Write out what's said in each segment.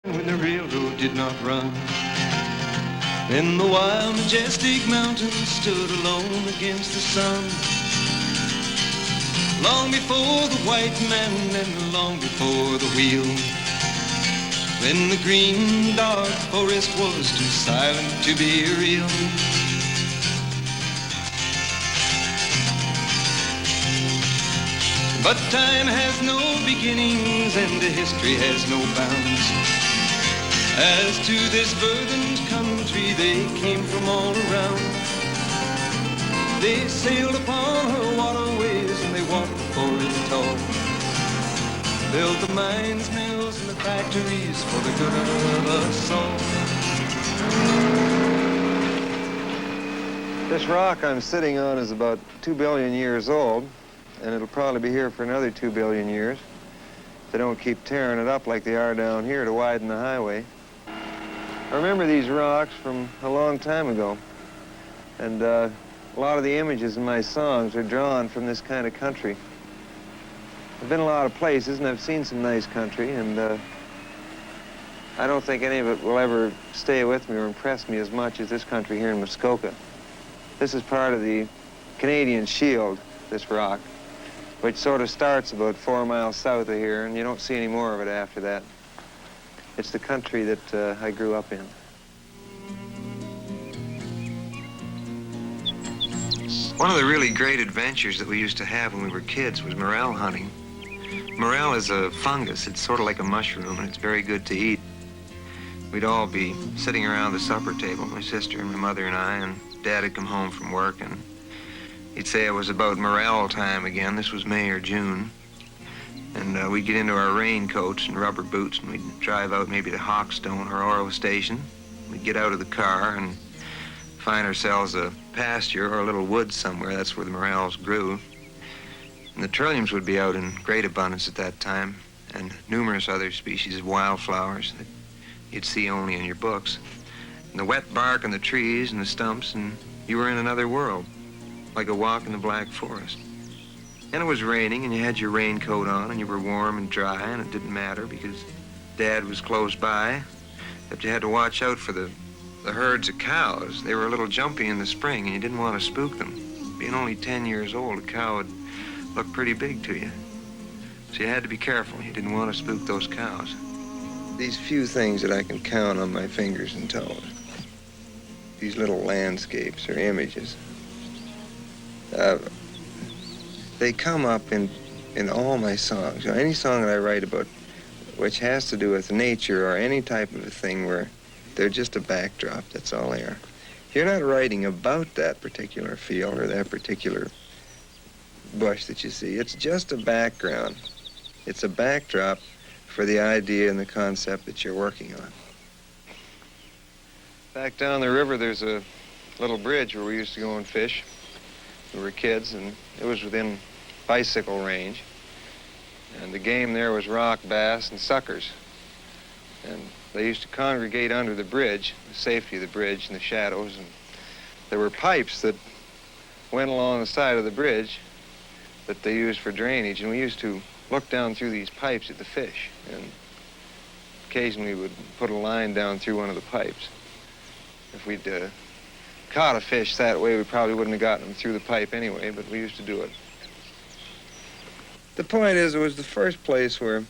When the railroad did not run, when the wild, majestic mountains stood alone against the sun, long before the white man and long before the wheel, when the green, dark forest was too silent to be real. But time has no beginnings and history has no bounds. As to this verdant country, they came from all around. They sailed upon her waterways and they walked the forest tall. Built the mines, mills, and the factories for the good of us all. This rock I'm sitting on is about 2 billion years old, and it'll probably be here for another 2 billion years if they don't keep tearing it up like they are down here to widen the highway. I remember these rocks from a long time ago, and a lot of the images in my songs are drawn from this kind of country. I've been a lot of places, and I've seen some nice country, and I don't think any of it will ever stay with me or impress me as much as this country here in Muskoka. This is part of the Canadian Shield, this rock, which sort of starts about 4 miles south of here, and you don't see any more of it after that. It's the country that I grew up in. One of the really great adventures that we used to have when we were kids was morel hunting. Morel is a fungus. It's sort of like a mushroom, and it's very good to eat. We'd all be sitting around the supper table, my sister and my mother and I, and Dad had come home from work, and he'd say it was about morel time again. This was May or June. And we'd get into our raincoats and rubber boots, and we'd drive out maybe to Hawkstone or Oro Station. We'd get out of the car and find ourselves a pasture or a little woods somewhere. That's where the morels grew. And the trilliums would be out in great abundance at that time, and numerous other species of wildflowers that you'd see only in your books. And the wet bark on the trees and the stumps, and you were in another world, like a walk in the Black Forest. And it was raining, and you had your raincoat on, and you were warm and dry, and it didn't matter because Dad was close by. Except you had to watch out for the herds of cows. They were a little jumpy in the spring, and you didn't want to spook them. Being only 10 years old, a cow would look pretty big to you. So you had to be careful. You didn't want to spook those cows. These few things that I can count on my fingers and toes, these little landscapes or images, they come up in all my songs. You know, any song that I write about which has to do with nature or any type of a thing where they're just a backdrop, that's all they are. You're not writing about that particular field or that particular bush that you see. It's just a background. It's a backdrop for the idea and the concept that you're working on. Back down the river, there's a little bridge where we used to go and fish. We were kids, and it was within bicycle range. And the game there was rock bass and suckers. And they used to congregate under the bridge, the safety of the bridge and the shadows. And there were pipes that went along the side of the bridge that they used for drainage. And we used to look down through these pipes at the fish. And occasionally we would put a line down through one of the pipes. If we'd caught a fish that way, we probably wouldn't have gotten them through the pipe anyway, but we used to do it. The point is, it was the first place where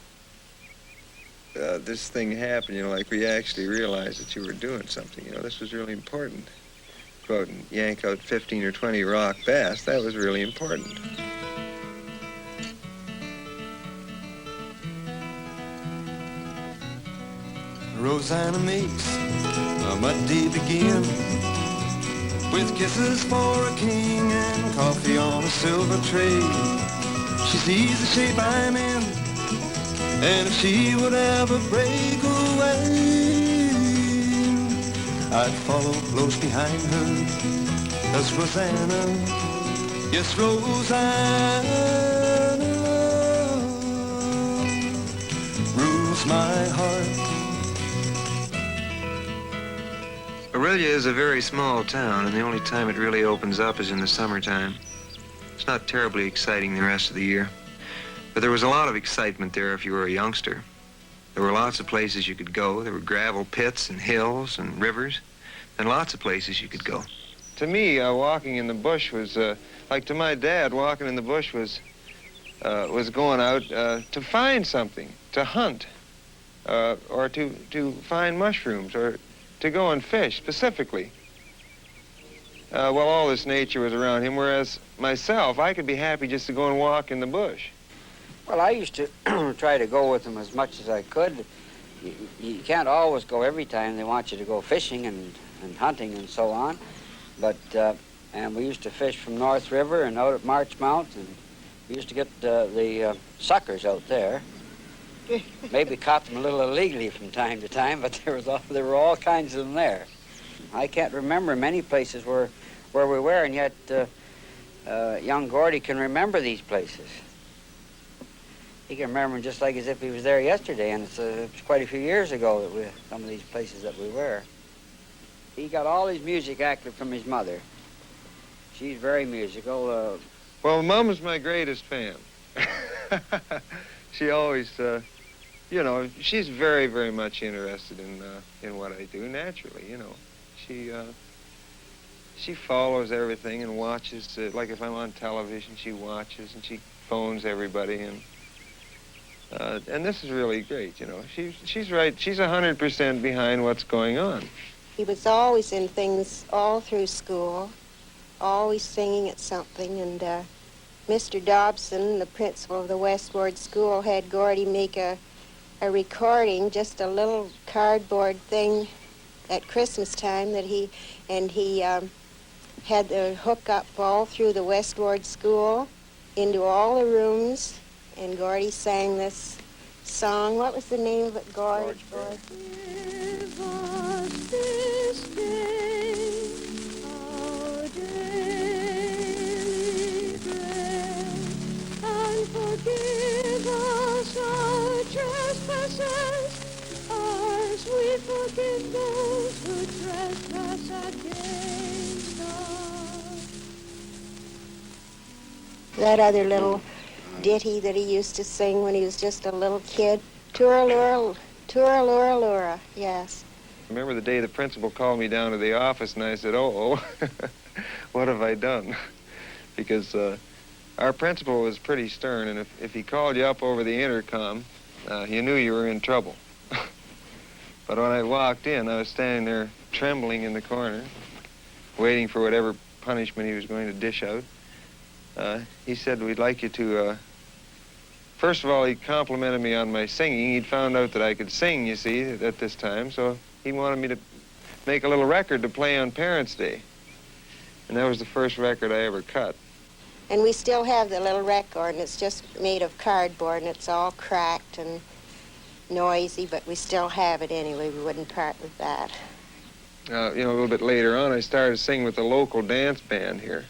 this thing happened, you know, like we actually realized that you were doing something. You know, this was really important. Go out and yank out 15 or 20 rock bass, that was really important. Rosanna makes a mud day begin with kisses for a king and coffee on a silver tray. She sees the shape I'm in, and if she would ever break away, I'd follow close behind her. 'Cause Rosanna, yes, Rosanna rules my heart. Aurelia is a very small town, and the only time it really opens up is in the summertime. It's not terribly exciting the rest of the year, but there was a lot of excitement there if you were a youngster. There were lots of places you could go. There were gravel pits and hills and rivers, and lots of places you could go. To me, walking in the bush was, like to my dad, walking in the bush was going out to find something, to hunt, or to find mushrooms, or to go and fish specifically. Well, all this nature was around him, whereas myself, I could be happy just to go and walk in the bush. Well, I used to try to go with them as much as I could. You can't always go every time they want you to go fishing and hunting and so on. But, and we used to fish from North River and out at March Mount, and we used to get the suckers out there. Maybe caught them a little illegally from time to time, but there were all kinds of them there. I can't remember many places where we were, and yet young Gordy can remember these places. He can remember them just like as if he was there yesterday, and it's quite a few years ago that some of these places that we were. He got all his music actually from his mother. She's very musical. Well, Mom's my greatest fan. She always, you know, she's very, very much interested in what I do, naturally, you know. She follows everything and watches, like if I'm on television, she watches and she phones everybody, and this is really great, you know. She's right, she's 100% behind what's going on. He was always in things all through school, always singing at something, and Mr. Dobson, the principal of the Westward School, had Gordy make a recording, just a little cardboard thing at Christmas time that he had the hook up all through the Westward School into all the rooms, and Gordy sang this song. What was the name of it, Gordy? Give us this day our daily bread, and forgive us our trespasses, as we forgive those who trespass against us. That other little ditty that he used to sing when he was just a little kid, Tooralura, Tooralura, yes. I remember the day the principal called me down to the office, and I said, oh, what have I done? Because our principal was pretty stern, and if he called you up over the intercom, you knew you were in trouble. But when I walked in, I was standing there trembling in the corner, waiting for whatever punishment he was going to dish out. He said, we'd like you to, first of all, he complimented me on my singing. He'd found out that I could sing, you see, at this time, so he wanted me to make a little record to play on Parents' Day. And that was the first record I ever cut. And we still have the little record, and it's just made of cardboard, and it's all cracked and noisy, but we still have it anyway. We wouldn't part with that. You know, a little bit later on, I started singing with a local dance band here.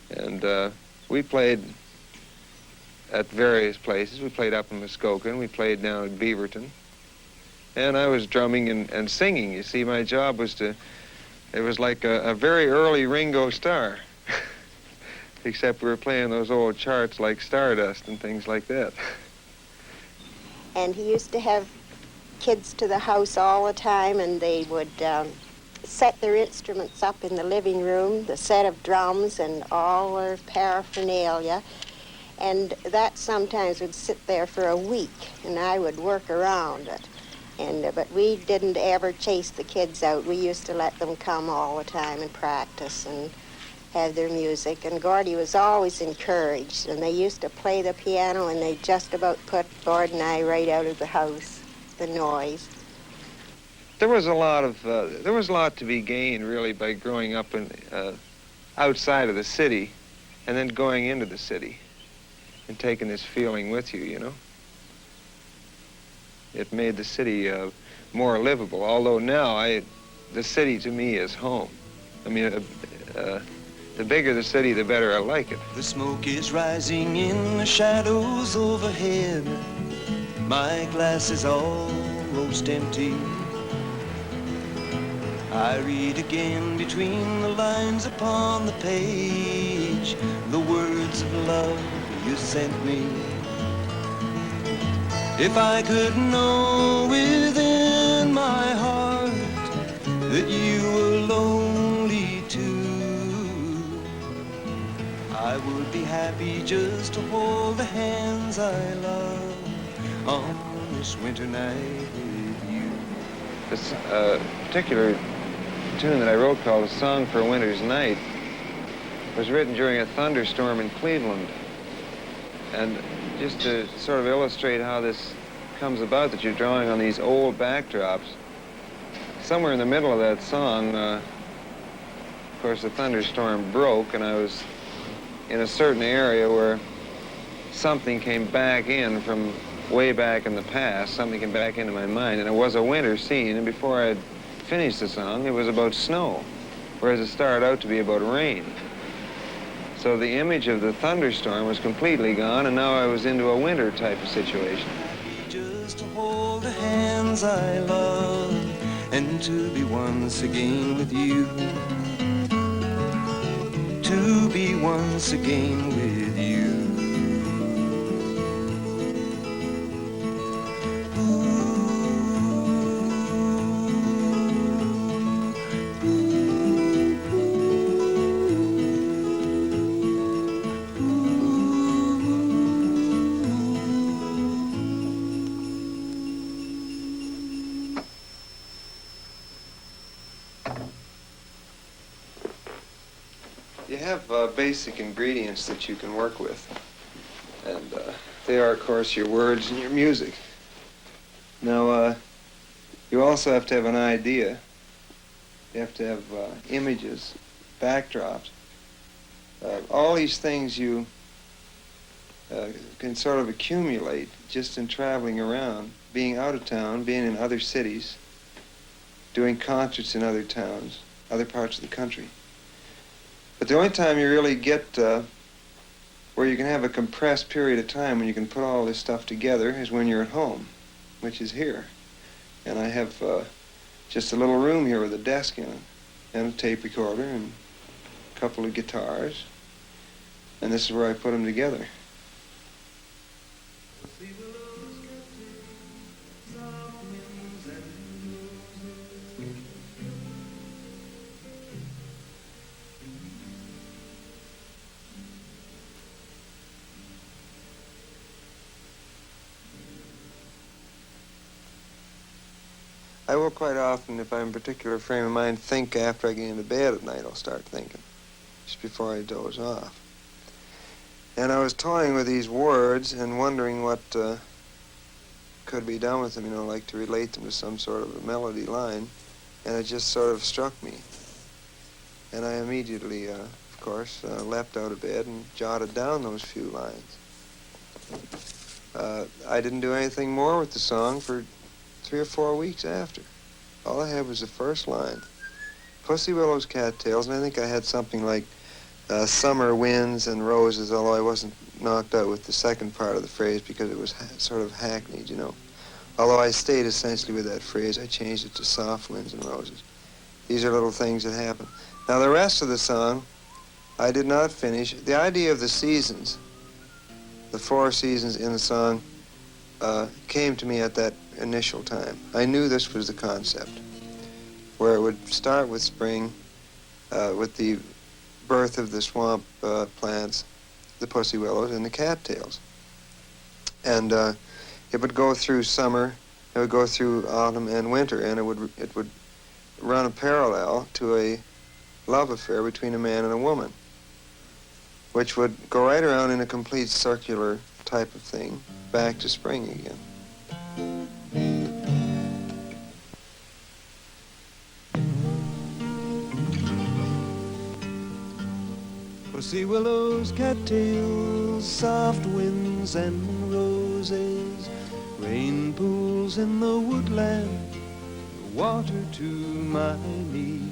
And we played at various places. We played up in Muskoka, and we played down at Beaverton. And I was drumming and singing. You see, my job was it was like a very early Ringo Starr. Except we were playing those old charts like Stardust and things like that. And he used to have kids to the house all the time, and they would set their instruments up in the living room, the set of drums and all their paraphernalia. And that sometimes would sit there for a week, and I would work around it. But we didn't ever chase the kids out. We used to let them come all the time and practice and have their music. And Gordy was always encouraged, and they used to play the piano, and they just about put Gord and I right out of the house, the noise. There was a lot to be gained, really, by growing up outside of the city and then going into the city and taking this feeling with you, you know. It made the city more livable, although now the city to me is home. I mean, the bigger the city, the better I like it. The smoke is rising in the shadows overhead. My glass is almost empty. I read again between the lines upon the page the words of love you sent me. If I could know within my heart that you were lonely too, I would be happy just to hold the hands I love on this winter night with you. This particular tune that I wrote called A Song for a Winter's Night was written during a thunderstorm in Cleveland. And just to sort of illustrate how this comes about, that you're drawing on these old backdrops, somewhere in the middle of that song, of course, the thunderstorm broke, and I was in a certain area where something came back in from way back in the past, something came back into my mind, and it was a winter scene, and before I'd finished the song, it was about snow, whereas it started out to be about rain. So the image of the thunderstorm was completely gone, and now I was into a winter type of situation. Just to hold the hands I love and to be once again with you. To be once again with you. You have basic ingredients that you can work with, and they are, of course, your words and your music. Now, you also have to have an idea. You have to have images, backdrops. All these things you can sort of accumulate just in traveling around, being out of town, being in other cities, doing concerts in other towns, other parts of the country. But the only time you really get where you can have a compressed period of time when you can put all this stuff together is when you're at home, which is here. And I have just a little room here with a desk in it, and a tape recorder, and a couple of guitars, and this is where I put them together. I will quite often, if I'm in a particular frame of mind, think after I get into bed at night. I'll start thinking, just before I doze off. And I was toying with these words and wondering what could be done with them, you know, like to relate them to some sort of a melody line, and it just sort of struck me. And I immediately, of course, leapt out of bed and jotted down those few lines. I didn't do anything more with the song for 3 or 4 weeks after. All I had was the first line. Pussy Willows, Cattails, and I think I had something like summer winds and roses, although I wasn't knocked out with the second part of the phrase because it was sort of hackneyed, you know. Although I stayed essentially with that phrase, I changed it to soft winds and roses. These are little things that happen. Now the rest of the song, I did not finish. The idea of the seasons, the 4 seasons in the song, came to me at that initial time. I knew this was the concept, where it would start with spring, with the birth of the swamp plants, the pussy willows, and the cattails. And it would go through summer, it would go through autumn and winter, and it would run a parallel to a love affair between a man and a woman, which would go right around in a complete circular type of thing, back to spring again. Pussy willows, cattails, soft winds and roses, rain pools in the woodland, water to my knee,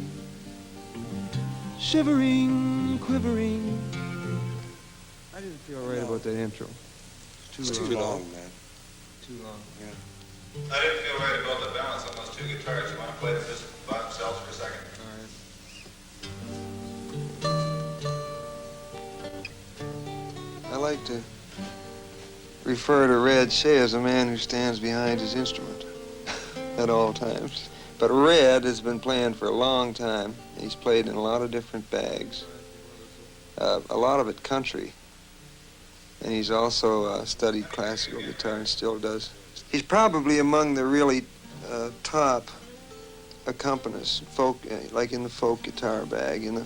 shivering, quivering. I didn't feel right about that intro. It's too long, man. Too long. Yeah. I didn't feel right about the balance on those 2 guitars. You want to play them just by themselves for a second? All right. I like to refer to Red Shea as a man who stands behind his instrument at all times. But Red has been playing for a long time. He's played in a lot of different bags, a lot of it country. And he's also studied classical guitar and still does. He's probably among the really top accompanists, folk, like in the folk guitar bag, in the